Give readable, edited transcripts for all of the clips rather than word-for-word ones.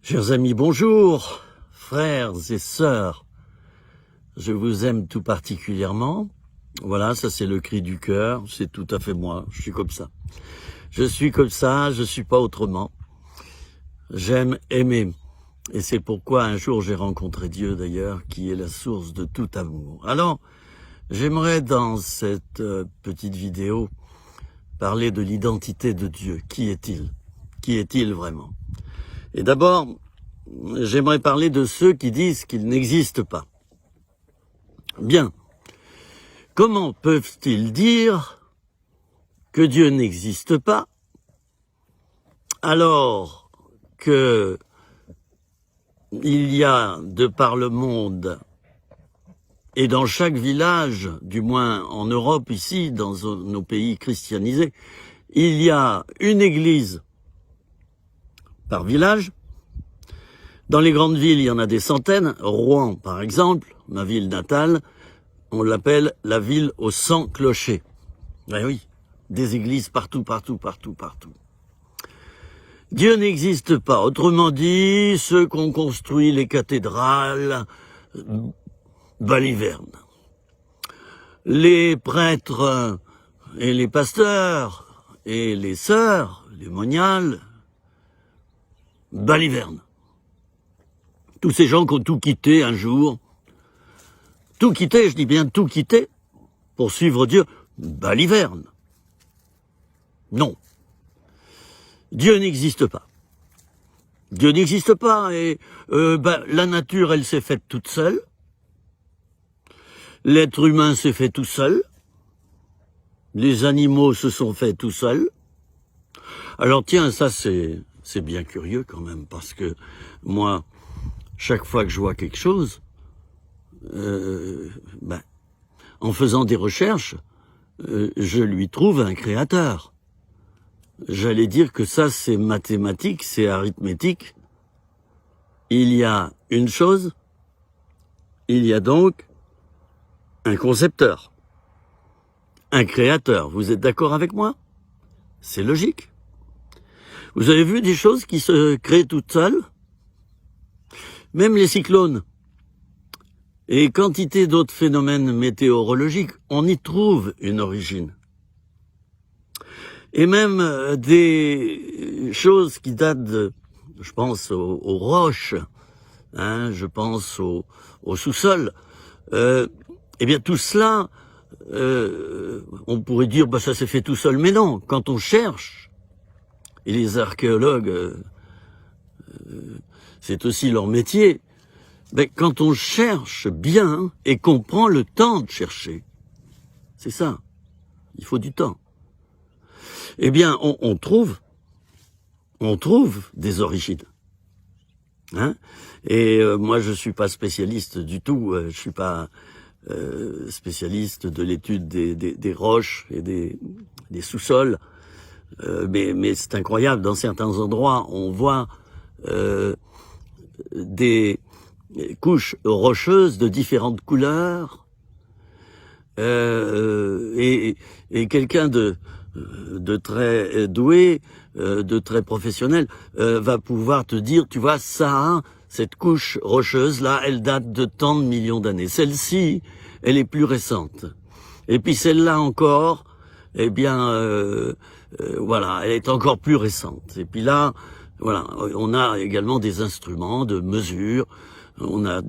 Chers amis, bonjour, frères et sœurs, je vous aime tout particulièrement. Voilà, ça c'est le cri du cœur, c'est tout à fait moi, je suis comme ça. Je suis comme ça, je suis pas autrement. J'aime aimer. Et c'est pourquoi un jour j'ai rencontré Dieu d'ailleurs, qui est la source de tout amour. Alors, j'aimerais dans cette petite vidéo parler de l'identité de Dieu. Qui est-il? Qui est-il vraiment? Et d'abord, j'aimerais parler de ceux qui disent qu'il n'existe pas. Bien. Comment peuvent-ils dire que Dieu n'existe pas alors que il y a de par le monde et dans chaque village, du moins en Europe ici, dans nos pays christianisés, il y a une église par village. Dans les grandes villes, il y en a des centaines. Rouen, par exemple, ma ville natale, on l'appelle la ville aux 100 clochers. Ben oui, des églises partout. Dieu n'existe pas. Autrement dit, ceux qui ont construit les cathédrales balivernent. Les prêtres et les pasteurs et les sœurs, les moniales, balivernent. Tous ces gens qui ont tout quitté un jour, tout quitté, je dis bien tout quitté, pour suivre Dieu, balivernent. Non. Dieu n'existe pas. Dieu n'existe pas et la nature, elle s'est faite toute seule. L'être humain s'est fait tout seul. Les animaux se sont faits tout seuls. Alors tiens, ça c'est bien curieux quand même, parce que moi, chaque fois que je vois quelque chose, en faisant des recherches, je lui trouve un créateur. J'allais dire que ça, c'est mathématique, c'est arithmétique. Il y a une chose, il y a donc un concepteur, un créateur. Vous êtes d'accord avec moi? C'est logique. Vous avez vu des choses qui se créent toutes seules? Même les cyclones et quantité d'autres phénomènes météorologiques, on y trouve une origine. Et même des choses qui datent de, je pense aux roches, je pense au sous-sol. Eh bien tout cela, on pourrait dire ça s'est fait tout seul, mais non. Quand on cherche, et les archéologues, c'est aussi leur métier. Mais quand on cherche bien et qu'on prend le temps de chercher, c'est ça, il faut du temps. Eh bien, on trouve des origines. Et moi, je suis pas spécialiste du tout. Je suis pas spécialiste de l'étude des roches et des sous-sols. Mais c'est incroyable. Dans certains endroits, on voit des couches rocheuses de différentes couleurs, et quelqu'un de très doué, de très professionnel, va pouvoir te dire, tu vois, ça, cette couche rocheuse là, elle date de tant de millions d'années. Celle-ci, elle est plus récente. Et puis celle-là encore, eh bien, voilà, elle est encore plus récente. Et puis là, voilà, on a également des instruments de mesure. On a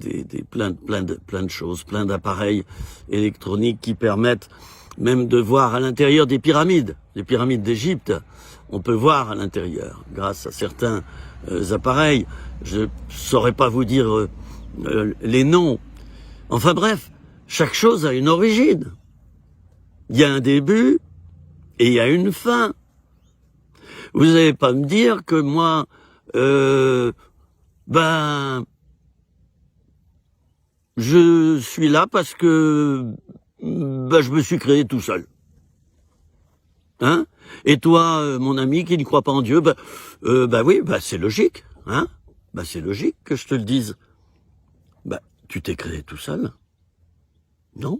plein de choses, plein d'appareils électroniques qui permettent même de voir à l'intérieur des pyramides. Les pyramides d'Égypte, on peut voir à l'intérieur grâce à certains appareils. Je saurais pas vous dire les noms. Enfin bref, chaque chose a une origine. Il y a un début et il y a une fin. Vous n'allez pas me dire que moi, je suis là parce que je me suis créé tout seul. Et toi, mon ami qui ne croit pas en Dieu, oui, c'est logique. C'est logique que je te le dise. Tu t'es créé tout seul. Non?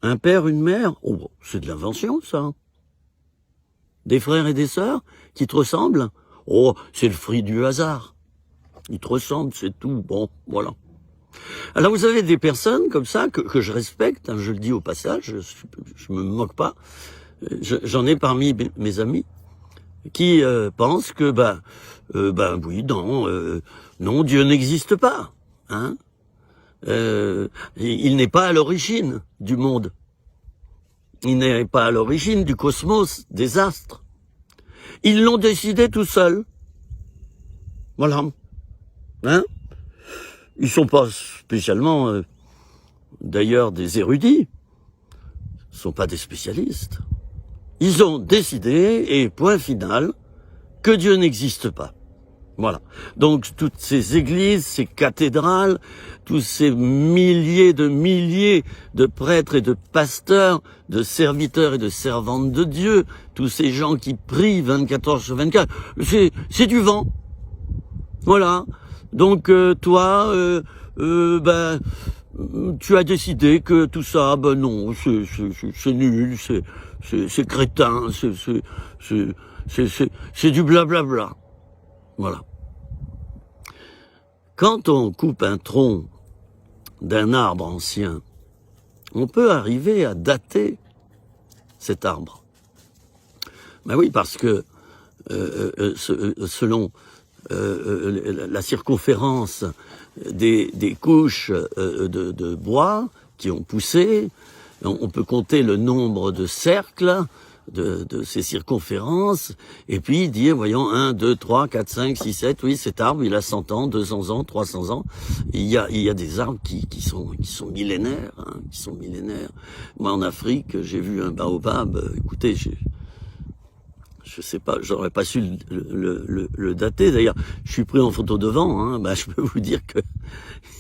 Un père, une mère, c'est de l'invention, ça. Des frères et des sœurs qui te ressemblent, c'est le fruit du hasard. Ils te ressemblent, c'est tout. Bon, voilà. Alors vous avez des personnes comme ça que je respecte, hein, je le dis au passage, je me moque pas. J'en ai parmi mes amis qui pensent que oui, non, Dieu n'existe pas. Hein. Il n'est pas à l'origine du monde. Il n'est pas à l'origine du cosmos, des astres. Ils l'ont décidé tout seuls. Voilà. Hein? Ils sont pas spécialement, d'ailleurs, des érudits. Ils sont pas des spécialistes. Ils ont décidé, et point final, que Dieu n'existe pas. Voilà. Donc, toutes ces églises, ces cathédrales, tous ces milliers de prêtres et de pasteurs, de serviteurs et de servantes de Dieu, tous ces gens qui prient 24 heures sur 24, c'est du vent. Voilà. Donc, toi, tu as décidé que tout ça, non, c'est nul, c'est crétin, c'est du blablabla. Voilà. Quand on coupe un tronc d'un arbre ancien, on peut arriver à dater cet arbre. Ben oui, parce que selon la circonférence des couches de bois qui ont poussé, on peut compter le nombre de cercles de ces circonférences, et puis dire, voyons, 1, 2, 3, 4, 5, 6, 7, oui, cet arbre, il a 100 ans, 200 ans, 300 ans. Il y a des arbres qui sont millénaires, hein, qui sont millénaires. Moi, en Afrique, j'ai vu un baobab, écoutez, je sais pas, j'aurais pas su le dater. D'ailleurs, je suis pris en photo devant, hein, je peux vous dire que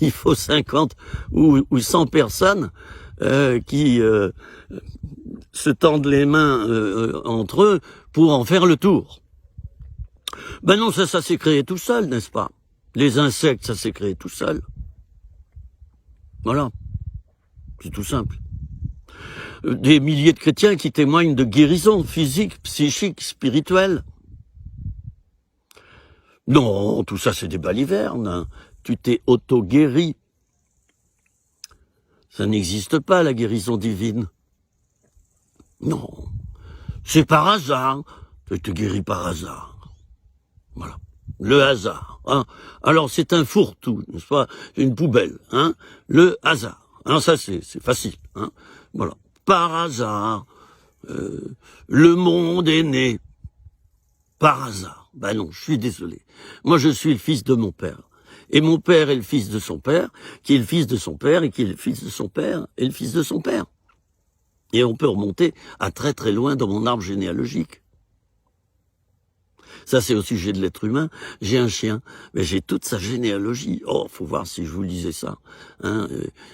il faut 50 ou 100 personnes qui se tendent les mains entre eux pour en faire le tour. Ben non, ça s'est créé tout seul, n'est-ce pas? Les insectes, ça s'est créé tout seul. Voilà. C'est tout simple. Des milliers de chrétiens qui témoignent de guérison physique, psychique, spirituelle. Non, tout ça c'est des balivernes. Hein. Tu t'es auto-guéri. Ça n'existe pas, la guérison divine. Non, c'est par hasard. Tu te guéris par hasard. Voilà, le hasard. Hein. Alors c'est un fourre-tout, n'est-ce pas? Une poubelle. Hein. Le hasard. Alors ça c'est facile. Hein. Voilà, par hasard. Le monde est né. Par hasard. Ben non, je suis désolé. Moi je suis le fils de mon père. Et mon père est le fils de son père, qui est le fils de son père, et qui est le fils de son père, et le fils de son père. Et on peut remonter à très très loin dans mon arbre généalogique. Ça, c'est au sujet de l'être humain. J'ai un chien, mais j'ai toute sa généalogie. Oh, faut voir si je vous lisais ça. Hein.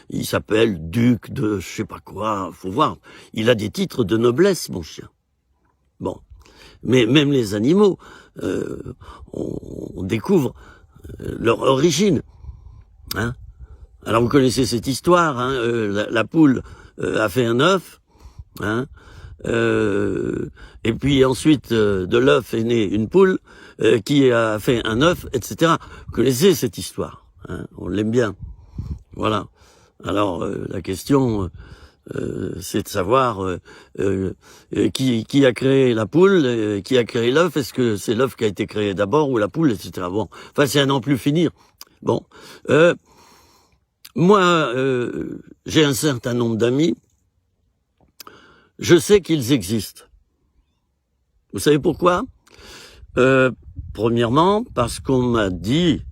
Il s'appelle duc de je sais pas quoi. Faut voir. Il a des titres de noblesse, mon chien. Bon. Mais même les animaux, on découvre leur origine. Hein. Alors vous connaissez cette histoire, hein, la poule a fait un œuf, hein, et puis ensuite de l'œuf est née une poule qui a fait un œuf, etc. Vous connaissez cette histoire, hein, on l'aime bien. Voilà. Alors la question c'est de savoir qui a créé la poule, qui a créé l'œuf. Est-ce que c'est l'œuf qui a été créé d'abord ou la poule, etc. Bon, enfin c'est à n'en plus finir. Bon, moi j'ai un certain nombre d'amis. Je sais qu'ils existent. Vous savez pourquoi? Premièrement, parce qu'on m'a dit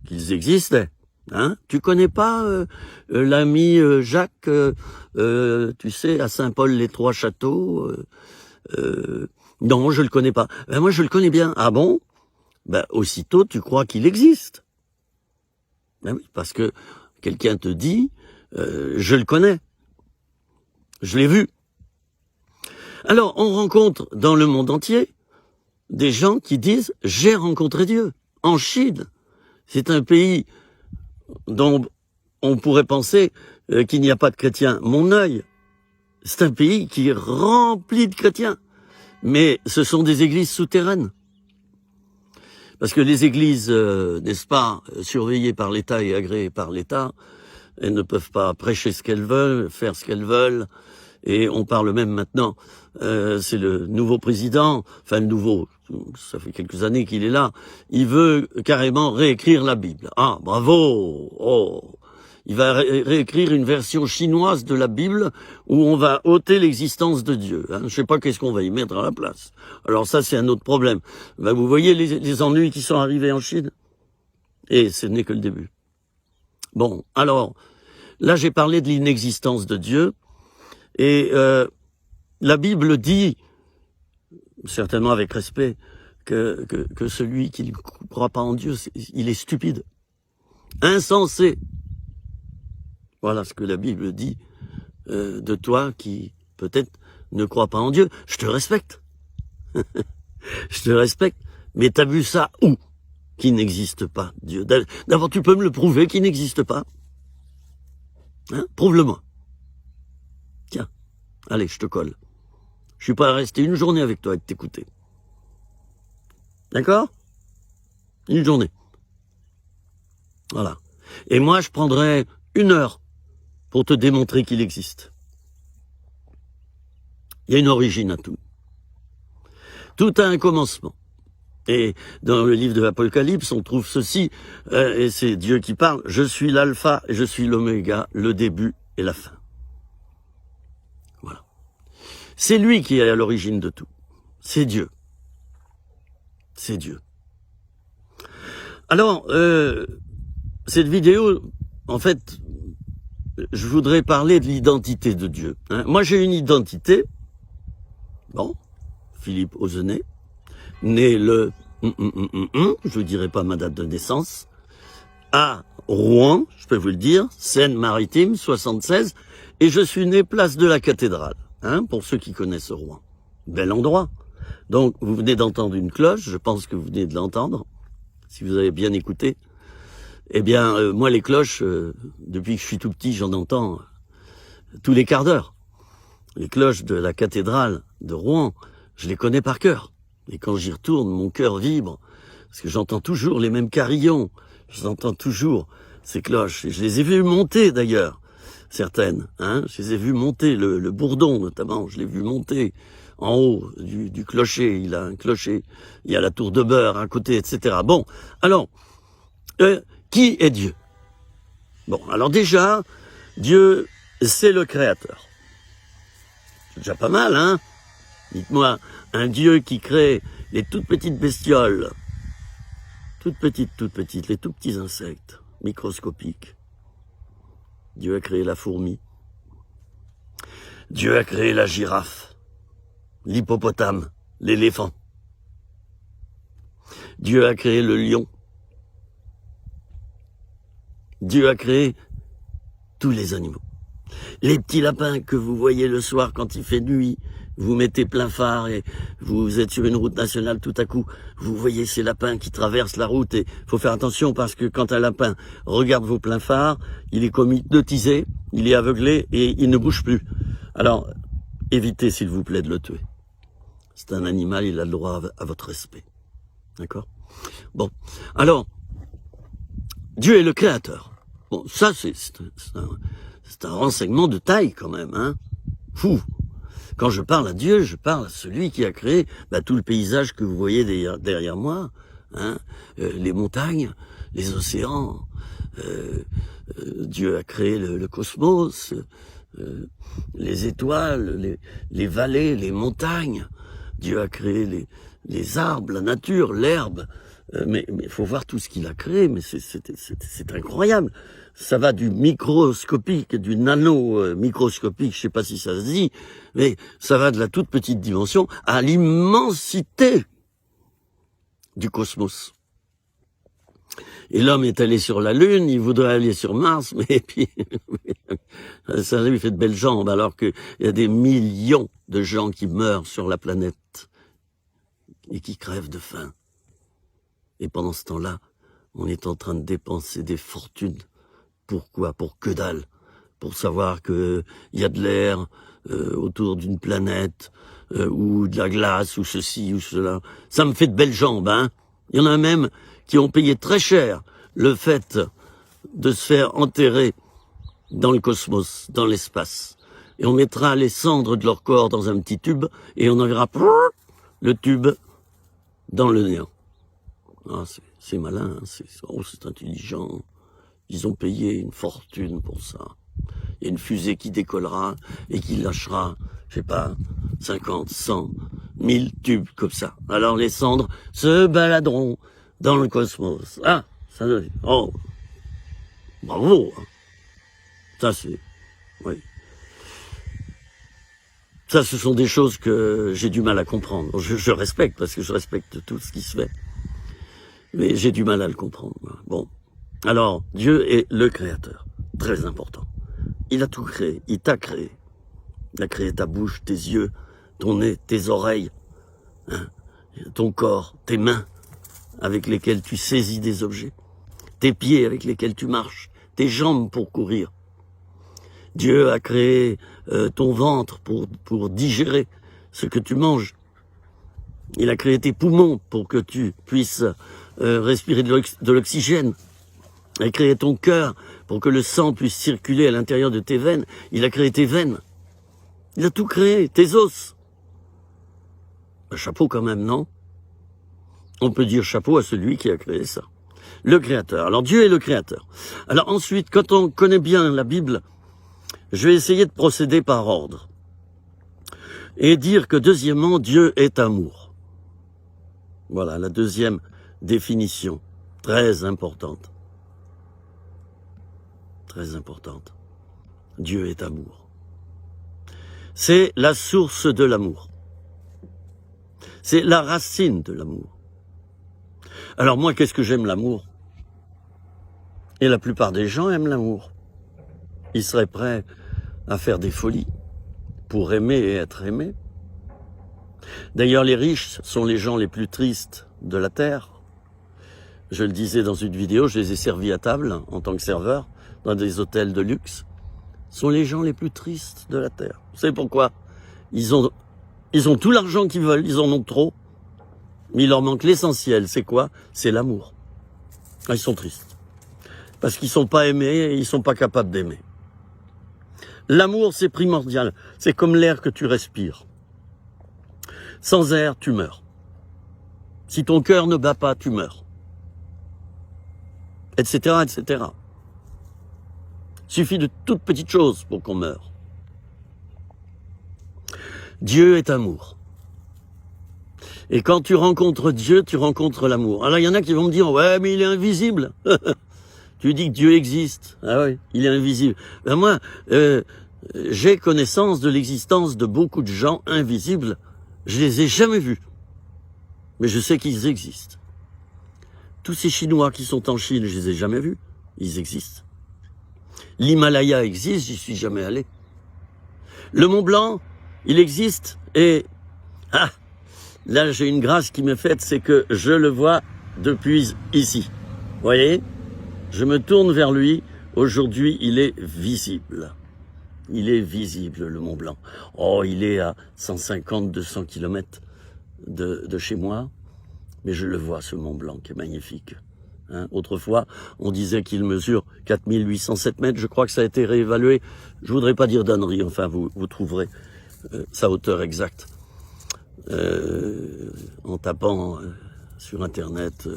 qu'ils existaient. Hein? Tu connais pas l'ami Jacques, tu sais, à Saint-Paul-les-Trois-Châteaux Non, je le connais pas. Ben, moi, je le connais bien. Ah bon? Ben, aussitôt, tu crois qu'il existe. Ben oui, parce que quelqu'un te dit, je le connais. Je l'ai vu. Alors, on rencontre dans le monde entier des gens qui disent « j'ai rencontré Dieu ». En Chine, c'est un pays dont on pourrait penser qu'il n'y a pas de chrétiens. Mon œil, c'est un pays qui est rempli de chrétiens. Mais ce sont des églises souterraines. Parce que les églises, n'est-ce pas, surveillées par l'État et agréées par l'État, elles ne peuvent pas prêcher ce qu'elles veulent, faire ce qu'elles veulent. Et on parle même maintenant, c'est le nouveau président, enfin le nouveau, ça fait quelques années qu'il est là, il veut carrément réécrire la Bible. Ah, bravo! Oh! Il va réécrire une version chinoise de la Bible où on va ôter l'existence de Dieu. Hein. Je sais pas qu'est-ce qu'on va y mettre à la place. Alors ça, c'est un autre problème. Ben, vous voyez les ennuis qui sont arrivés en Chine? Et ce n'est que le début. Bon, alors, là j'ai parlé de l'inexistence de Dieu. Et la Bible dit, certainement avec respect, que celui qui ne croit pas en Dieu, il est stupide, insensé. Voilà ce que la Bible dit de toi qui, peut-être, ne crois pas en Dieu. Je te respecte. Je te respecte. Mais t'as vu ça où? Qui n'existe pas, Dieu. D'abord, tu peux me le prouver qu'il n'existe pas? Hein? Prouve-le-moi. Tiens, allez, je te colle. Je suis pas resté une journée avec toi et de t'écouter. D'accord? Une journée. Voilà. Et moi, je prendrais 1 heure pour te démontrer qu'il existe. Il y a une origine à tout. Tout a un commencement. Et dans le livre de l'Apocalypse, on trouve ceci, et c'est Dieu qui parle, « Je suis l'alpha et je suis l'oméga, le début et la fin. » Voilà. C'est lui qui est à l'origine de tout. C'est Dieu. C'est Dieu. Alors, cette vidéo, en fait, je voudrais parler de l'identité de Dieu. Hein. Moi, j'ai une identité. Bon, Philippe Ozenet, né le... je ne dirai pas ma date de naissance, à Rouen, je peux vous le dire, Seine-Maritime, 76, et je suis né place de la Cathédrale, hein, pour ceux qui connaissent Rouen. Bel endroit. Donc, vous venez d'entendre une cloche, je pense que vous venez de l'entendre, si vous avez bien écouté. Eh bien, moi, les cloches, depuis que je suis tout petit, j'en entends tous les quarts d'heure. Les cloches de la cathédrale de Rouen, je les connais par cœur. Et quand j'y retourne, mon cœur vibre, parce que j'entends toujours les mêmes carillons, j'entends toujours ces cloches. Et je les ai vues monter, d'ailleurs, certaines. Hein, je les ai vues monter, le bourdon notamment, je l'ai vu monter en haut du clocher. Il a un clocher, il y a la tour de beurre à côté, etc. Bon, alors... qui est Dieu? Bon, alors déjà, Dieu, c'est le Créateur. C'est déjà pas mal, hein? Dites-moi, un Dieu qui crée les toutes petites bestioles, toutes petites, les tout petits insectes, microscopiques. Dieu a créé la fourmi. Dieu a créé la girafe, l'hippopotame, l'éléphant. Dieu a créé le lion. Dieu a créé tous les animaux. Les petits lapins que vous voyez le soir quand il fait nuit, vous mettez plein phare et vous êtes sur une route nationale, tout à coup, vous voyez ces lapins qui traversent la route et faut faire attention parce que quand un lapin regarde vos pleins phares, il est comme hypnotisé, il est aveuglé et il ne bouge plus. Alors, évitez s'il vous plaît de le tuer. C'est un animal, il a le droit à votre respect. D'accord? Bon, alors, Dieu est le Créateur. Bon, ça, c'est un renseignement de taille quand même, hein. Fou. Quand je parle à Dieu, je parle à celui qui a créé tout le paysage que vous voyez derrière moi, hein, les montagnes, les océans. Dieu a créé le cosmos, les étoiles, les vallées, les montagnes. Dieu a créé les arbres, la nature, l'herbe. Mais il faut voir tout ce qu'il a créé, mais c'est incroyable. Ça va du microscopique, du nano microscopique, je sais pas si ça se dit, mais ça va de la toute petite dimension à l'immensité du cosmos. Et l'homme est allé sur la Lune, il voudrait aller sur Mars, mais puis ça lui fait de belles jambes, alors qu'il y a des millions de gens qui meurent sur la planète et qui crèvent de faim. Et pendant ce temps-là, on est en train de dépenser des fortunes. Pourquoi? Pour que dalle. Pour savoir qu'il y a de l'air autour d'une planète, ou de la glace, ou ceci, ou cela. Ça me fait de belles jambes, hein. Il y en a même qui ont payé très cher le fait de se faire enterrer dans le cosmos, dans l'espace. Et on mettra les cendres de leur corps dans un petit tube et on enverra le tube dans le néant. Ah, c'est malin, hein, c'est intelligent. Ils ont payé une fortune pour ça. Il y a une fusée qui décollera et qui lâchera, je sais pas, 50, 100, 1000 tubes comme ça. Alors les cendres se baladeront dans le cosmos. Ah, ça doit être... Oh, bravo. Ça c'est... Oui. Ça, ce sont des choses que j'ai du mal à comprendre. Je respecte, parce que je respecte tout ce qui se fait. Mais j'ai du mal à le comprendre. Bon. Alors, Dieu est le créateur. Très important. Il a tout créé. Il t'a créé. Il a créé ta bouche, tes yeux, ton nez, tes oreilles, hein, ton corps, tes mains avec lesquelles tu saisis des objets, tes pieds avec lesquels tu marches, tes jambes pour courir. Dieu a créé ton ventre pour digérer ce que tu manges. Il a créé tes poumons pour que tu puisses respirer de l'oxygène. Il a créé ton cœur pour que le sang puisse circuler à l'intérieur de tes veines. Il a créé tes veines. Il a tout créé, tes os. Un chapeau quand même, non? On peut dire chapeau à celui qui a créé ça. Le créateur. Alors Dieu est le créateur. Alors ensuite, quand on connaît bien la Bible, je vais essayer de procéder par ordre. Et dire que deuxièmement, Dieu est amour. Voilà, la deuxième définition, très importante. Très importante. Dieu est amour. C'est la source de l'amour. C'est la racine de l'amour. Alors moi, qu'est-ce que j'aime l'amour? Et la plupart des gens aiment l'amour. Ils seraient prêts à faire des folies pour aimer et être aimés. D'ailleurs, les riches sont les gens les plus tristes de la terre. Je le disais dans une vidéo, je les ai servis à table en tant que serveur dans des hôtels de luxe. Ce sont les gens les plus tristes de la terre. Vous savez pourquoi? Ils ont tout l'argent qu'ils veulent, ils en ont trop, mais il leur manque l'essentiel. C'est quoi? C'est l'amour. Ils sont tristes. Parce qu'ils ne sont pas aimés et ils ne sont pas capables d'aimer. L'amour, c'est primordial. C'est comme l'air que tu respires. Sans air, tu meurs. Si ton cœur ne bat pas, tu meurs. Etc., etc. Suffit de toutes petites choses pour qu'on meure. Dieu est amour. Et quand tu rencontres Dieu, tu rencontres l'amour. Alors il y en a qui vont me dire, ouais, mais il est invisible. Tu dis que Dieu existe. Ah oui, il est invisible. Ben moi, j'ai connaissance de l'existence de beaucoup de gens invisibles. Je les ai jamais vus. Mais je sais qu'ils existent. Tous ces Chinois qui sont en Chine, je les ai jamais vus. Ils existent. L'Himalaya existe, j'y suis jamais allé. Le Mont Blanc, il existe et... Ah, là j'ai une grâce qui m'est faite, c'est que je le vois depuis ici. Vous voyez? Je me tourne vers lui. Aujourd'hui, il est visible. Il est visible, le Mont Blanc. Oh, il est à 150-200 km de chez moi. Mais je le vois, ce Mont Blanc, qui est magnifique. Hein, autrefois, on disait qu'il mesure 4807 mètres. Je crois que ça a été réévalué. Je voudrais pas dire d'ânerie. Enfin, vous trouverez sa hauteur exacte en tapant sur Internet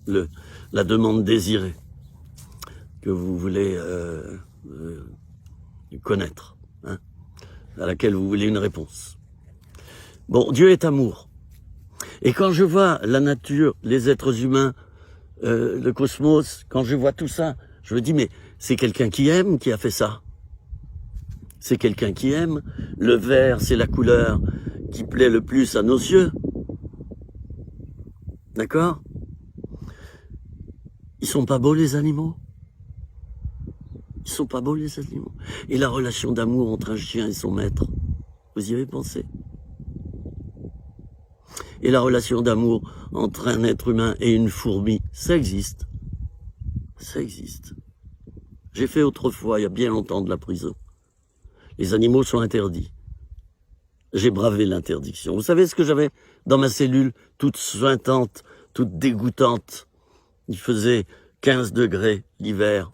la demande désirée que vous voulez connaître, hein, à laquelle vous voulez une réponse. Bon, Dieu est amour. Et quand je vois la nature, les êtres humains, le cosmos, quand je vois tout ça, je me dis, mais c'est quelqu'un qui aime qui a fait ça. C'est quelqu'un qui aime. Le vert, c'est la couleur qui plaît le plus à nos yeux. D'accord? Ils sont pas beaux, les animaux? Ils sont pas beaux, les animaux? Et la relation d'amour entre un chien et son maître, vous y avez pensé? Et la relation d'amour entre un être humain et une fourmi, ça existe. Ça existe. J'ai fait autrefois, il y a bien longtemps, de la prison. Les animaux sont interdits. J'ai bravé l'interdiction. Vous savez ce que j'avais dans ma cellule, toute suintante toute dégoûtante. Il faisait 15 degrés l'hiver.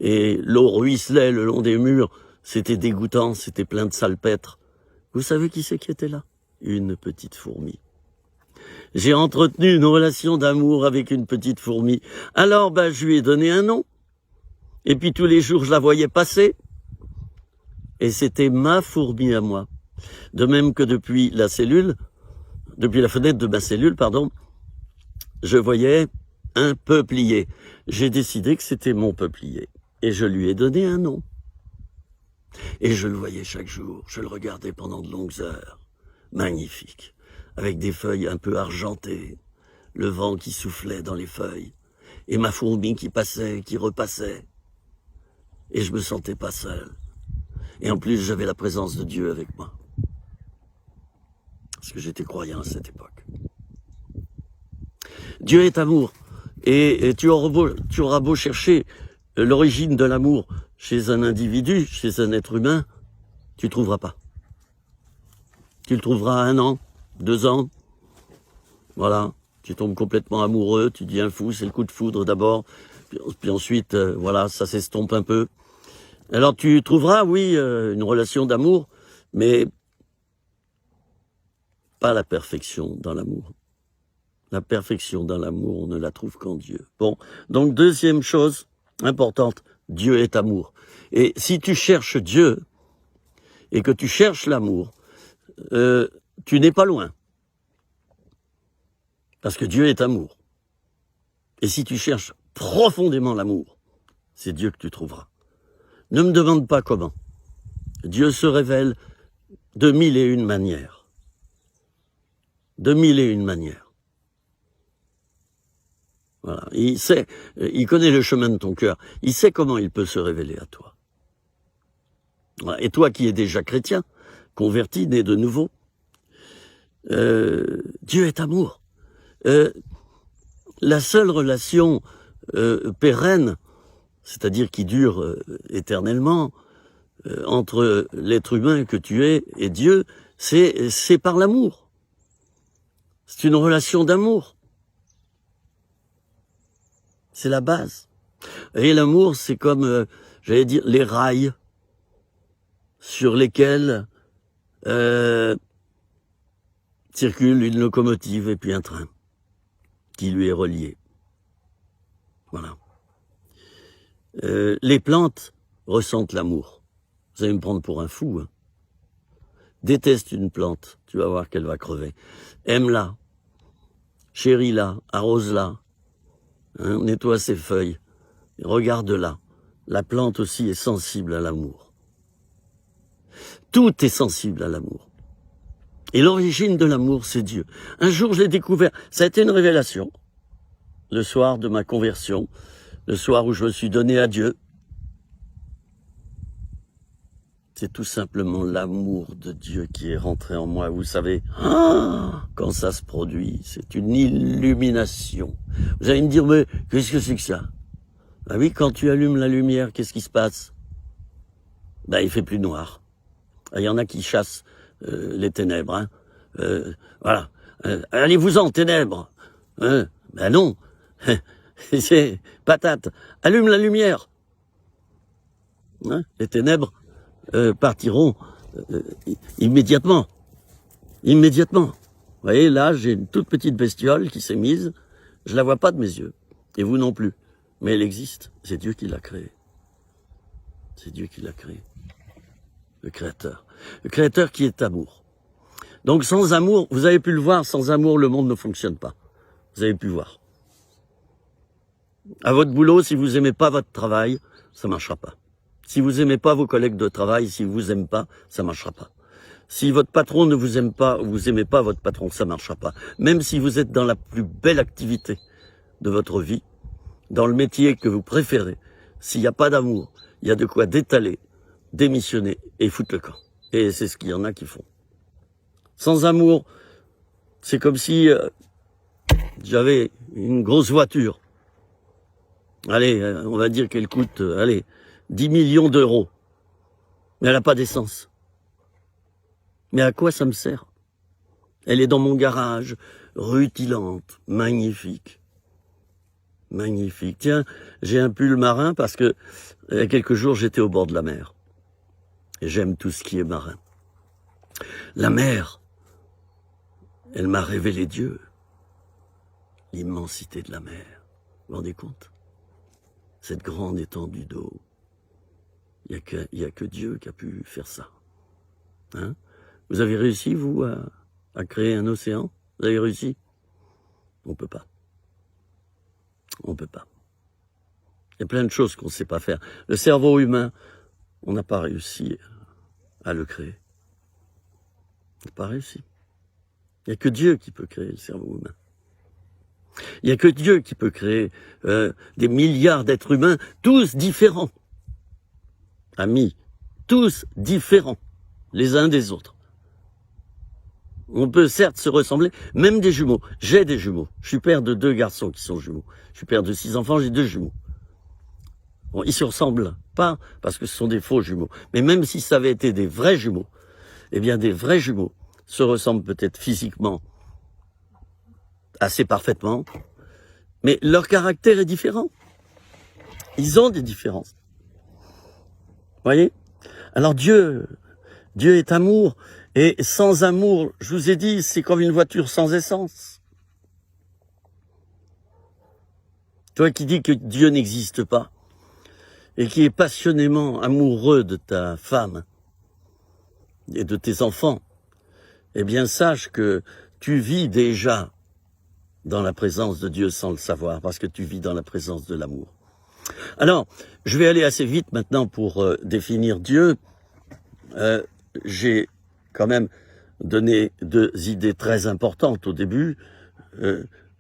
Et l'eau ruisselait le long des murs. C'était dégoûtant, c'était plein de salpêtre. Vous savez qui c'est qui était là? Une petite fourmi. J'ai entretenu une relation d'amour avec une petite fourmi. Alors, je lui ai donné un nom. Et puis tous les jours, je la voyais passer. Et c'était ma fourmi à moi. De même que depuis la fenêtre de ma cellule, je voyais un peuplier. J'ai décidé que c'était mon peuplier. Et je lui ai donné un nom. Et je le voyais chaque jour. Je le regardais pendant de longues heures. Magnifique. Avec des feuilles un peu argentées. Le vent qui soufflait dans les feuilles. Et ma fourmi qui passait, qui repassait. Et je me sentais pas seul. Et en plus, j'avais la présence de Dieu avec moi. Parce que j'étais croyant à cette époque. Dieu est amour. Et tu auras beau chercher l'origine de l'amour chez un individu, chez un être humain, tu ne trouveras pas. Tu le trouveras à 1 an, 2 ans. Voilà. Tu tombes complètement amoureux, tu deviens fou, c'est le coup de foudre d'abord. Puis ensuite, ça s'estompe un peu. Alors tu trouveras, oui, une relation d'amour, mais pas la perfection dans l'amour. La perfection dans l'amour, on ne la trouve qu'en Dieu. Bon, donc deuxième chose importante, Dieu est amour. Et si tu cherches Dieu et que tu cherches l'amour, tu n'es pas loin. Parce que Dieu est amour. Et si tu cherches profondément l'amour, c'est Dieu que tu trouveras. Ne me demande pas comment. Dieu se révèle de 1001 manières. De 1001 manières. Voilà. Il connaît le chemin de ton cœur. Il sait comment il peut se révéler à toi. Voilà. Et toi qui es déjà chrétien, converti, né de nouveau, Dieu est amour. La seule relation pérenne, c'est-à-dire qui dure éternellement, entre l'être humain que tu es et Dieu, c'est par l'amour. C'est une relation d'amour. C'est la base. Et l'amour, c'est comme, j'allais dire, les rails sur lesquels circule une locomotive et puis un train qui lui est relié. Voilà. Les plantes ressentent l'amour. Vous allez me prendre pour un fou. Hein. Déteste une plante, tu vas voir qu'elle va crever. Aime-la, chéris-la, arrose-la, hein, nettoie ses feuilles, regarde-la. La plante aussi est sensible à l'amour. Tout est sensible à l'amour. Et l'origine de l'amour, c'est Dieu. Un jour, je l'ai découvert. Ça a été une révélation. Le soir de ma conversion, le soir où je me suis donné à Dieu. C'est tout simplement l'amour de Dieu qui est rentré en moi. Vous savez, quand ça se produit, c'est une illumination. Vous allez me dire, mais qu'est-ce que c'est que ça? Ben oui, quand tu allumes la lumière, qu'est-ce qui se passe? Ben, il fait plus noir. Il y en a qui chassent les ténèbres. Hein. Voilà. Allez-vous-en, ténèbres. Ben non. C'est patate. Allume la lumière. Hein, les ténèbres partiront immédiatement. Immédiatement. Vous voyez, là, j'ai une toute petite bestiole qui s'est mise. Je la vois pas de mes yeux. Et vous non plus. Mais elle existe. C'est Dieu qui l'a créée. C'est Dieu qui l'a créée. Le Créateur. Le Créateur qui est amour. Donc sans amour, vous avez pu le voir, sans amour, le monde ne fonctionne pas. Vous avez pu voir. À votre boulot, si vous aimez pas votre travail, ça marchera pas. Si vous aimez pas vos collègues de travail, si vous aimez pas, ça marchera pas. Si votre patron ne vous aime pas, ou vous aimez pas votre patron, ça marchera pas. Même si vous êtes dans la plus belle activité de votre vie, dans le métier que vous préférez, s'il n'y a pas d'amour, il y a de quoi détaler, démissionner et foutre le camp. Et c'est ce qu'il y en a qui font. Sans amour, c'est comme si j'avais une grosse voiture. Allez, on va dire qu'elle coûte, 10 millions d'euros. Mais elle n'a pas d'essence. Mais à quoi ça me sert? Elle est dans mon garage, rutilante, magnifique. Magnifique. Tiens, j'ai un pull marin parce que il y a quelques jours, j'étais au bord de la mer. Et j'aime tout ce qui est marin. La mer, elle m'a révélé Dieu. L'immensité de la mer. Vous vous rendez compte? Cette grande étendue d'eau. Il n'y a que Dieu qui a pu faire ça. Hein? Vous avez réussi, vous, à créer un océan? Vous avez réussi? On peut pas. On peut pas. Il y a plein de choses qu'on ne sait pas faire. Le cerveau humain, on n'a pas réussi à le créer. On n'a pas réussi. Il n'y a que Dieu qui peut créer le cerveau humain. Il n'y a que Dieu qui peut créer des milliards d'êtres humains, tous différents. Amis, tous différents, les uns des autres. On peut certes se ressembler, même des jumeaux. J'ai des jumeaux. Je suis père de 2 garçons qui sont jumeaux. Je suis père de 6 enfants, j'ai 2 jumeaux. Bon, ils se ressemblent pas parce que ce sont des faux jumeaux. Mais même si ça avait été des vrais jumeaux, eh bien des vrais jumeaux se ressemblent peut-être physiquement assez parfaitement, mais leur caractère est différent. Ils ont des différences. Vous voyez? Alors Dieu est amour, et sans amour, je vous ai dit, c'est comme une voiture sans essence. Toi qui dis que Dieu n'existe pas, et qui est passionnément amoureux de ta femme et de tes enfants, eh bien sache que tu vis déjà dans la présence de Dieu sans le savoir, parce que tu vis dans la présence de l'amour. Alors, je vais aller assez vite maintenant pour définir Dieu. J'ai quand même donné 2 idées très importantes au début.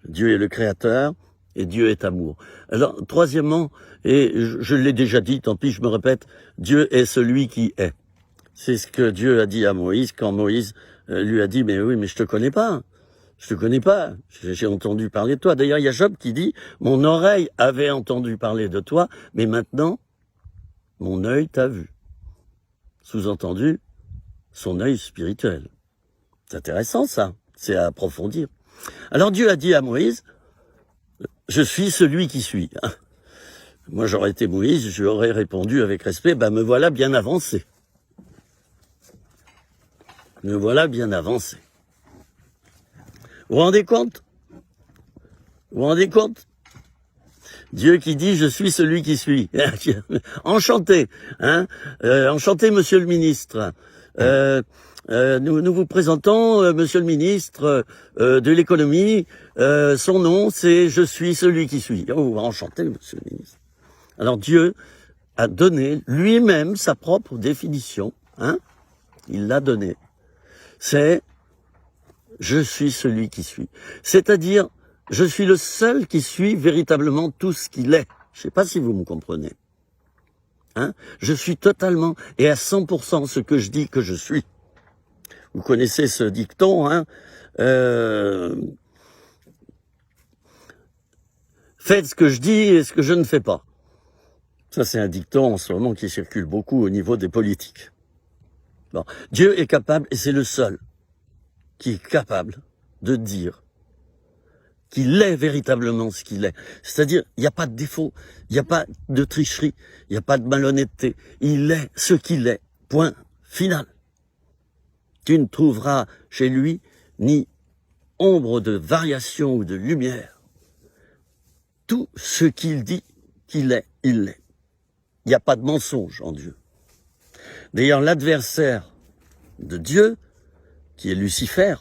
Dieu est le Créateur et Dieu est amour. Alors, troisièmement, et je l'ai déjà dit, tant pis, je me répète, Dieu est celui qui est. C'est ce que Dieu a dit à Moïse quand Moïse lui a dit « Mais oui, mais je te connais pas. Je te connais pas. J'ai entendu parler de toi. » D'ailleurs, il y a Job qui dit « Mon oreille avait entendu parler de toi, mais maintenant, mon œil t'a vu. » Sous-entendu, son œil spirituel. C'est intéressant, ça. C'est à approfondir. Alors Dieu a dit à Moïse « Je suis celui qui suis. » Moi, j'aurais été Moïse, je lui aurais répondu avec respect « Me voilà bien avancé. » Me voilà bien avancé. Vous vous rendez compte? Vous vous rendez compte? Dieu qui dit « Je suis celui qui suis. » Enchanté, hein? Enchanté, monsieur le ministre. Nous vous présentons monsieur le ministre de l'économie. Son nom, c'est « Je suis celui qui suis ». Oh, enchanté, monsieur le ministre. Alors Dieu a donné lui-même sa propre définition. Hein? Il l'a donnée. C'est « Je suis celui qui suis ». C'est-à-dire, je suis le seul qui suis véritablement tout ce qu'il est. Je ne sais pas si vous me comprenez. Hein? Je suis totalement et à 100% ce que je dis que je suis. Vous connaissez ce dicton, hein? Faites ce que je dis et ce que je ne fais pas. Ça, c'est un dicton en ce moment qui circule beaucoup au niveau des politiques. Bon. Dieu est capable, et c'est le seul qui est capable de dire qu'il est véritablement ce qu'il est. C'est-à-dire, il n'y a pas de défaut, il n'y a pas de tricherie, il n'y a pas de malhonnêteté. Il est ce qu'il est. Point final. Tu ne trouveras chez lui ni ombre de variation ou de lumière. Tout ce qu'il dit qu'il est, il l'est. Il n'y a pas de mensonge en Dieu. D'ailleurs, l'adversaire de Dieu, qui est Lucifer,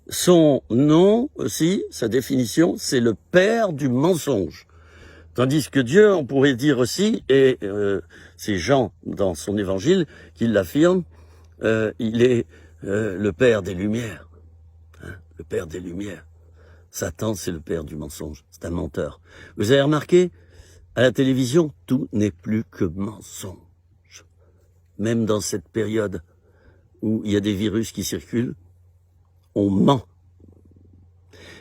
son nom aussi, sa définition, c'est le père du mensonge. Tandis que Dieu, on pourrait dire aussi, et c'est Jean dans son évangile qui l'affirme, il est le père des lumières. Hein, le père des lumières. Satan, c'est le père du mensonge. C'est un menteur. Vous avez remarqué, à la télévision, tout n'est plus que mensonge. Même dans cette période où il y a des virus qui circulent, on ment.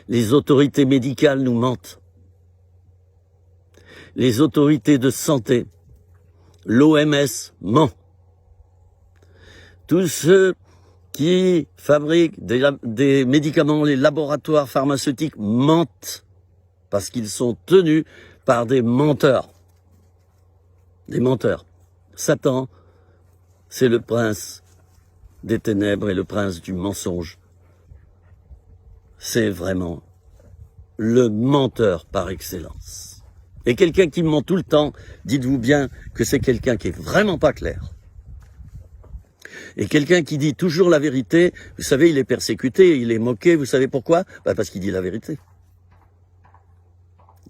Les autorités médicales nous mentent. Les autorités de santé, l'OMS ment. Tous ceux qui fabriquent des médicaments, les laboratoires pharmaceutiques mentent, parce qu'ils sont tenus par des menteurs. Des menteurs. Satan, c'est le prince des ténèbres et le prince du mensonge. C'est vraiment le menteur par excellence. Et quelqu'un qui ment tout le temps, dites-vous bien que c'est quelqu'un qui est vraiment pas clair. Et quelqu'un qui dit toujours la vérité, vous savez, il est persécuté, il est moqué, vous savez pourquoi? Parce qu'il dit la vérité.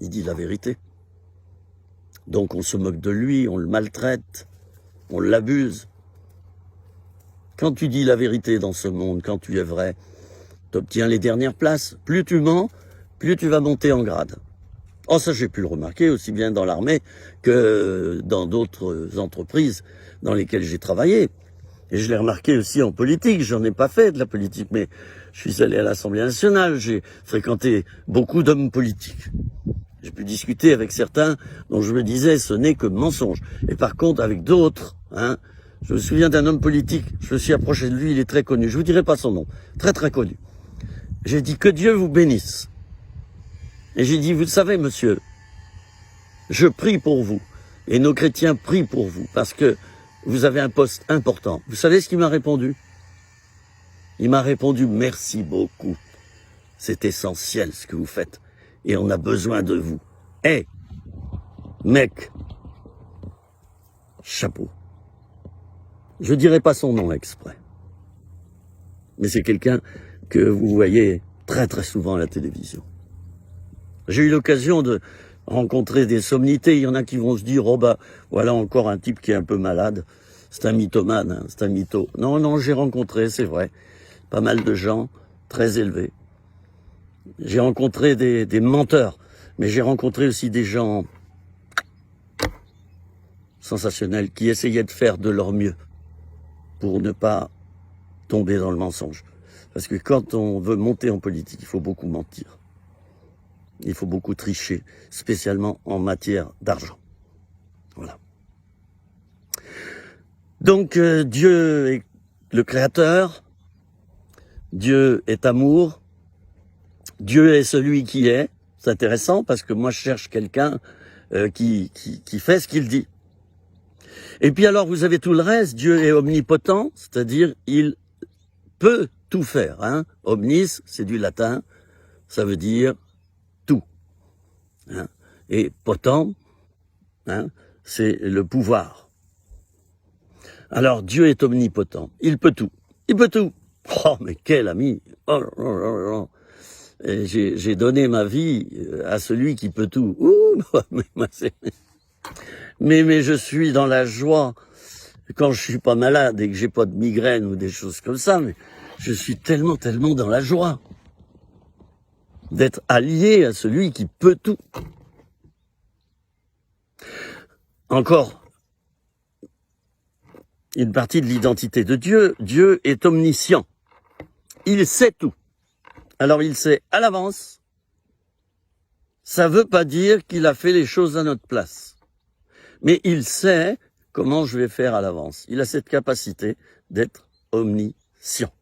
Il dit la vérité. Donc on se moque de lui, on le maltraite, on l'abuse. Quand tu dis la vérité dans ce monde, quand tu es vrai, tu obtiens les dernières places. Plus tu mens, plus tu vas monter en grade. Oh, ça j'ai pu le remarquer aussi bien dans l'armée que dans d'autres entreprises dans lesquelles j'ai travaillé. Et je l'ai remarqué aussi en politique, j'en ai pas fait de la politique, mais je suis allé à l'Assemblée nationale, j'ai fréquenté beaucoup d'hommes politiques. J'ai pu discuter avec certains dont je me disais ce n'est que mensonge. Et par contre avec d'autres, je me souviens d'un homme politique, je me suis approché de lui, il est très connu, je vous dirai pas son nom, très très connu. J'ai dit que Dieu vous bénisse. Et j'ai dit, vous savez monsieur, je prie pour vous, et nos chrétiens prient pour vous, parce que vous avez un poste important. Vous savez ce qu'il m'a répondu? Il m'a répondu, merci beaucoup. C'est essentiel ce que vous faites. Et on a besoin de vous. Hé, mec, chapeau. Je dirai pas son nom exprès. Mais c'est quelqu'un que vous voyez très très souvent à la télévision. J'ai eu l'occasion de rencontrer des somnités. Il y en a qui vont se dire, oh bah, voilà encore un type qui est un peu malade. C'est un mythomane, c'est un mytho. Non, j'ai rencontré, c'est vrai, pas mal de gens très élevés. J'ai rencontré des menteurs, mais j'ai rencontré aussi des gens sensationnels qui essayaient de faire de leur mieux pour ne pas tomber dans le mensonge. Parce que quand on veut monter en politique, il faut beaucoup mentir. Il faut beaucoup tricher, spécialement en matière d'argent. Voilà. Donc Dieu est le créateur, Dieu est amour, Dieu est celui qui est. C'est intéressant parce que moi je cherche quelqu'un qui fait ce qu'il dit. Et puis alors vous avez tout le reste, Dieu est omnipotent, c'est-à-dire il peut tout faire. Omnis, c'est du latin, ça veut dire tout. Et potent, c'est le pouvoir. Alors Dieu est omnipotent, il peut tout, il peut tout. Oh mais quel ami! Oh. J'ai donné ma vie à celui qui peut tout. Ouh, mais je suis dans la joie quand je suis pas malade et que j'ai pas de migraine ou des choses comme ça, mais je suis tellement dans la joie d'être allié à celui qui peut tout. Encore une partie de l'identité de Dieu. Dieu est omniscient. Il sait tout. Alors il sait à l'avance. Ça veut pas dire qu'il a fait les choses à notre place. Mais il sait comment je vais faire à l'avance. Il a cette capacité d'être omniscient.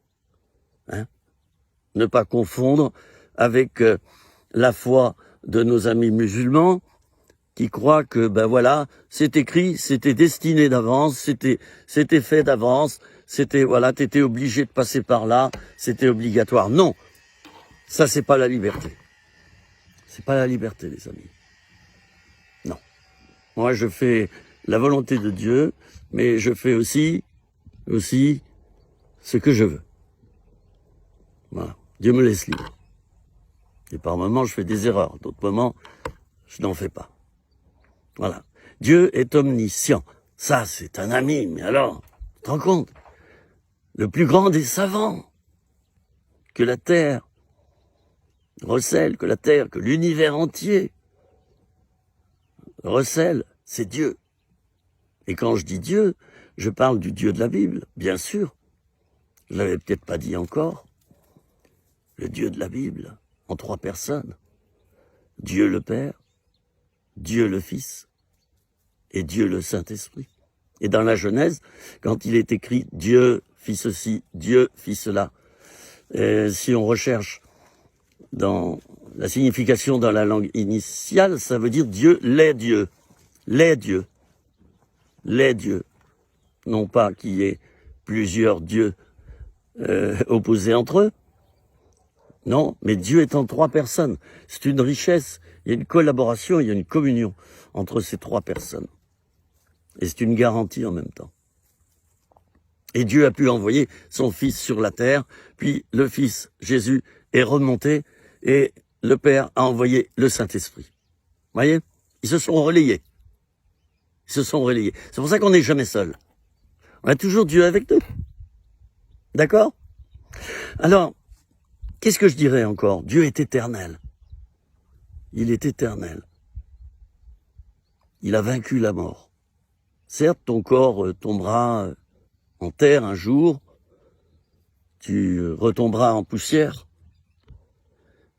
Ne pas confondre avec la foi de nos amis musulmans qui croient que, c'est écrit, c'était destiné d'avance, c'était fait d'avance, t'étais obligé de passer par là, c'était obligatoire. Non, ça c'est pas la liberté. C'est pas la liberté, les amis. Non. Moi, je fais la volonté de Dieu, mais je fais aussi ce que je veux. Voilà. Dieu me laisse libre. Et par moments, je fais des erreurs. D'autres moments, je n'en fais pas. Voilà. Dieu est omniscient. Ça, c'est un ami. Mais alors, tu te rends compte? Le plus grand des savants que la Terre recèle, que l'univers entier recèle, c'est Dieu. Et quand je dis Dieu, je parle du Dieu de la Bible, bien sûr. Je l'avais peut-être pas dit encore. Le Dieu de la Bible, en 3 personnes. Dieu le Père, Dieu le Fils et Dieu le Saint-Esprit. Et dans la Genèse, quand il est écrit Dieu fit ceci, Dieu fit cela. Et si on recherche dans la signification dans la langue initiale, ça veut dire Dieu, les dieux, les dieux, les dieux. Non pas qu'il y ait plusieurs dieux opposés entre eux, non, mais Dieu est en trois personnes. C'est une richesse, il y a une collaboration, il y a une communion entre ces trois personnes. Et c'est une garantie en même temps. Et Dieu a pu envoyer son Fils sur la terre, puis le Fils, Jésus, est remonté, et le Père a envoyé le Saint-Esprit. Vous voyez? Ils se sont relayés. Ils se sont relayés. C'est pour ça qu'on n'est jamais seul. On a toujours Dieu avec nous. D'accord? Alors, qu'est-ce que je dirais encore? Dieu est éternel. Il est éternel. Il a vaincu la mort. Certes, ton corps tombera en terre un jour, tu retomberas en poussière,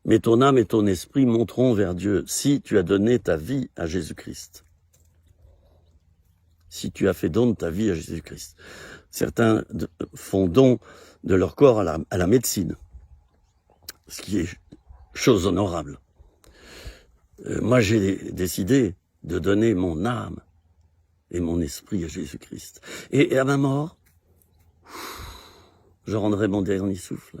mais ton âme et ton esprit monteront vers Dieu si tu as donné ta vie à Jésus-Christ. Si tu as fait don de ta vie à Jésus-Christ. Certains font don de leur corps à la médecine, ce qui est chose honorable. Moi, j'ai décidé de donner mon âme et mon esprit à Jésus-Christ. Et à ma mort, je rendrai mon dernier souffle.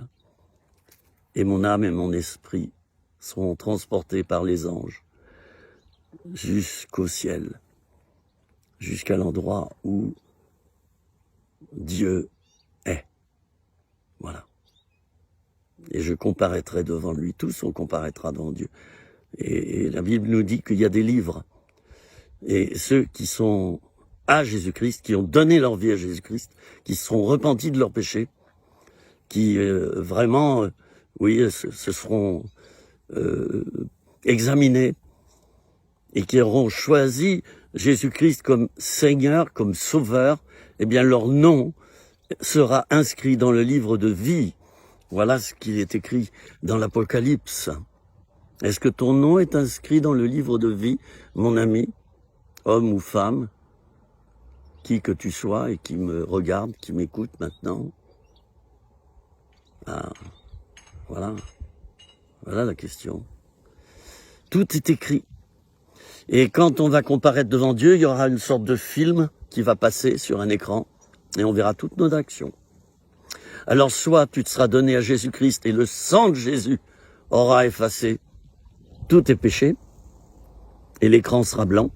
Et mon âme et mon esprit seront transportés par les anges jusqu'au ciel, jusqu'à l'endroit où Dieu est. Voilà. Et je comparaîtrai devant lui. Tous on comparaîtra devant Dieu. Et la Bible nous dit qu'il y a des livres. Et ceux qui sont à Jésus-Christ, qui ont donné leur vie à Jésus-Christ, qui se seront repentis de leurs péchés, qui vraiment, se seront examinés et qui auront choisi Jésus-Christ comme Seigneur, comme Sauveur, eh bien leur nom sera inscrit dans le livre de vie. Voilà ce qui est écrit dans l'Apocalypse. Est-ce que ton nom est inscrit dans le livre de vie, mon ami, homme ou femme, qui que tu sois et qui me regarde, qui m'écoute maintenant? Ah, voilà la question. Tout est écrit. Et quand on va comparaître devant Dieu, il y aura une sorte de film qui va passer sur un écran et on verra toutes nos actions. Alors soit tu te seras donné à Jésus-Christ et le sang de Jésus aura effacé tous tes péchés et l'écran sera blanc,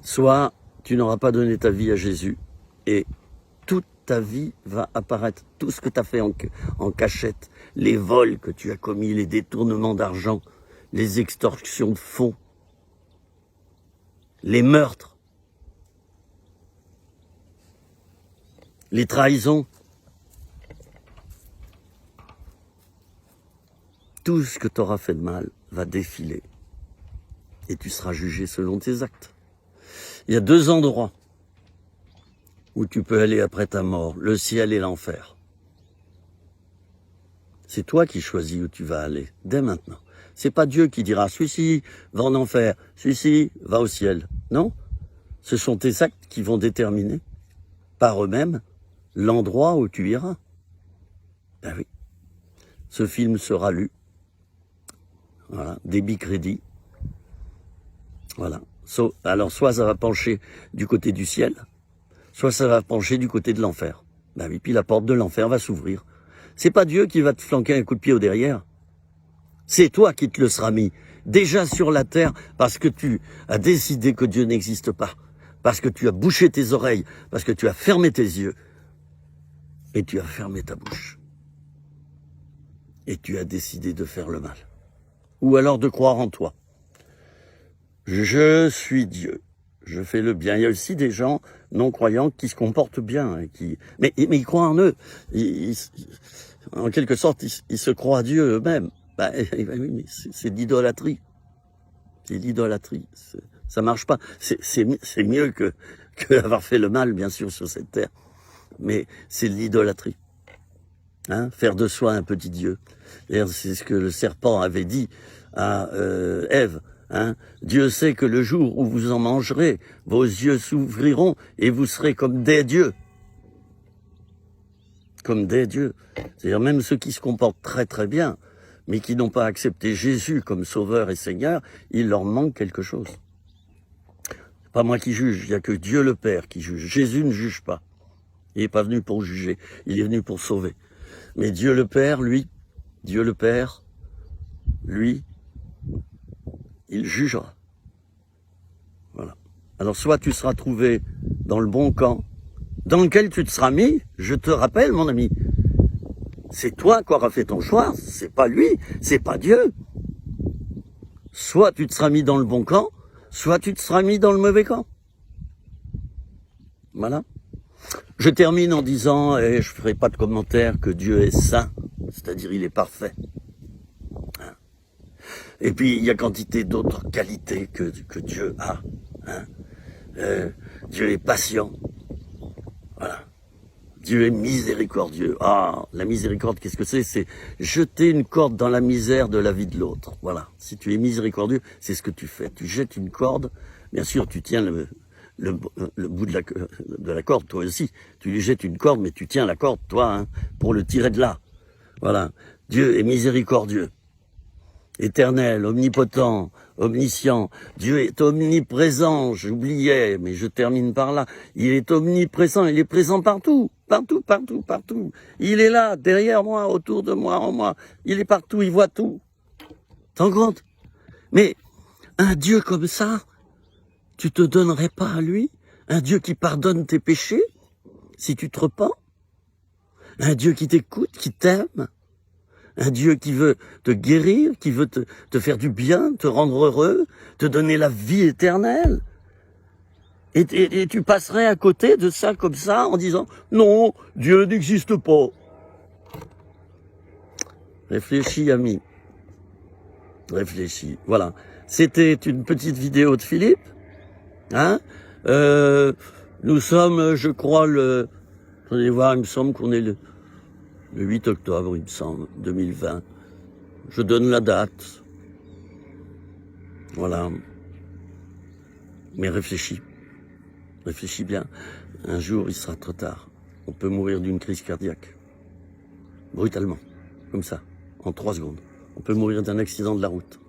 soit tu n'auras pas donné ta vie à Jésus et toute ta vie va apparaître, tout ce que tu as fait en cachette, les vols que tu as commis, les détournements d'argent, les extorsions de fonds, les meurtres, les trahisons, tout ce que tu auras fait de mal va défiler et tu seras jugé selon tes actes. Il y a deux endroits où tu peux aller après ta mort, le ciel et l'enfer. C'est toi qui choisis où tu vas aller, dès maintenant. C'est pas Dieu qui dira, celui-ci va en enfer, celui-ci va au ciel. Non, ce sont tes actes qui vont déterminer, par eux-mêmes, l'endroit où tu iras. Ben oui, ce film sera lu. Voilà, débit crédit. Voilà. Alors, soit ça va pencher du côté du ciel, soit ça va pencher du côté de l'enfer. Ben oui, puis la porte de l'enfer va s'ouvrir. C'est pas Dieu qui va te flanquer un coup de pied au derrière. C'est toi qui te le seras mis, déjà sur la terre, parce que tu as décidé que Dieu n'existe pas, parce que tu as bouché tes oreilles, parce que tu as fermé tes yeux, et tu as fermé ta bouche. Et tu as décidé de faire le mal. Ou alors de croire en toi. Je suis Dieu. Je fais le bien. Il y a aussi des gens non-croyants qui se comportent bien. Mais ils croient en eux. En quelque sorte, ils se croient à Dieu eux-mêmes. Oui, c'est l'idolâtrie. C'est l'idolâtrie. Ça marche pas. C'est mieux que avoir fait le mal, bien sûr, sur cette terre. Mais c'est l'idolâtrie. Faire de soi un petit Dieu. C'est ce que le serpent avait dit à Ève. Dieu sait que le jour où vous en mangerez, vos yeux s'ouvriront et vous serez comme des dieux. comme des dieux. C'est-à-dire même ceux qui se comportent très très bien, mais qui n'ont pas accepté Jésus comme sauveur et Seigneur, il leur manque quelque chose. C'est pas moi qui juge, il n'y a que Dieu le Père qui juge. Jésus ne juge pas. Il n'est pas venu pour juger, il est venu pour sauver. Mais Dieu le Père, lui, Dieu le Père, lui, il jugera. Voilà. Alors soit tu seras trouvé dans le bon camp, dans lequel tu te seras mis, je te rappelle mon ami, c'est toi qui auras fait ton choix, c'est pas lui, c'est pas Dieu. Soit tu te seras mis dans le bon camp, soit tu te seras mis dans le mauvais camp. Voilà. Je termine en disant, et je ferai pas de commentaire, que Dieu est saint, c'est-à-dire il est parfait. Et puis il y a quantité d'autres qualités que Dieu a. Dieu est patient. Voilà. Dieu est miséricordieux. Ah, la miséricorde, qu'est-ce que c'est? C'est jeter une corde dans la misère de la vie de l'autre. Voilà. Si tu es miséricordieux, c'est ce que tu fais. Tu jettes une corde, bien sûr, tu tiens le bout de la corde, toi aussi. Tu lui jettes une corde, mais tu tiens la corde, toi, pour le tirer de là. Voilà. Dieu est miséricordieux. Éternel, omnipotent, omniscient. Dieu est omniprésent, j'oubliais, mais je termine par là. Il est omniprésent, il est présent partout, partout, partout, partout. Il est là, derrière moi, autour de moi, en moi. Il est partout, il voit tout. T'en rends compte? Mais un Dieu comme ça, tu te donnerais pas à lui? Un Dieu qui pardonne tes péchés, si tu te repens? Un Dieu qui t'écoute, qui t'aime? Un Dieu qui veut te guérir, qui veut te faire du bien, te rendre heureux, te donner la vie éternelle. Et tu passerais à côté de ça comme ça en disant « Non, Dieu n'existe pas ». Réfléchis, ami. Réfléchis. Voilà. C'était une petite vidéo de Philippe. Nous sommes, je crois, attendez voir, il me semble qu'on est le 8 octobre, il me semble, 2020. Je donne la date. Voilà. Mais réfléchis. Réfléchis bien. Un jour, il sera trop tard. On peut mourir d'une crise cardiaque. Brutalement. Comme ça. En 3 secondes. On peut mourir d'un accident de la route.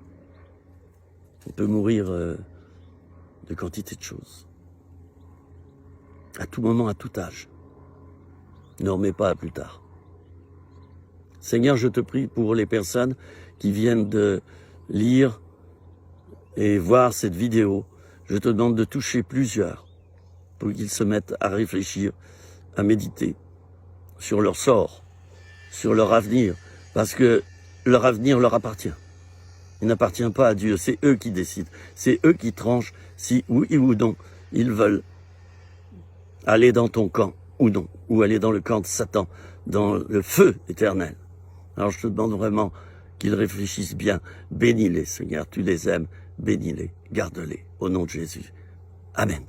On peut mourir de quantité de choses. À tout moment, à tout âge. Ne remets pas à plus tard. Seigneur, je te prie pour les personnes qui viennent de lire et voir cette vidéo. Je te demande de toucher plusieurs pour qu'ils se mettent à réfléchir, à méditer sur leur sort, sur leur avenir, parce que leur avenir leur appartient. Il n'appartient pas à Dieu, c'est eux qui décident, c'est eux qui tranchent si oui ou non ils veulent aller dans ton camp ou non, ou aller dans le camp de Satan, dans le feu éternel. Alors je te demande vraiment qu'ils réfléchissent bien. Bénis-les, Seigneur, tu les aimes, bénis-les, garde-les, au nom de Jésus. Amen.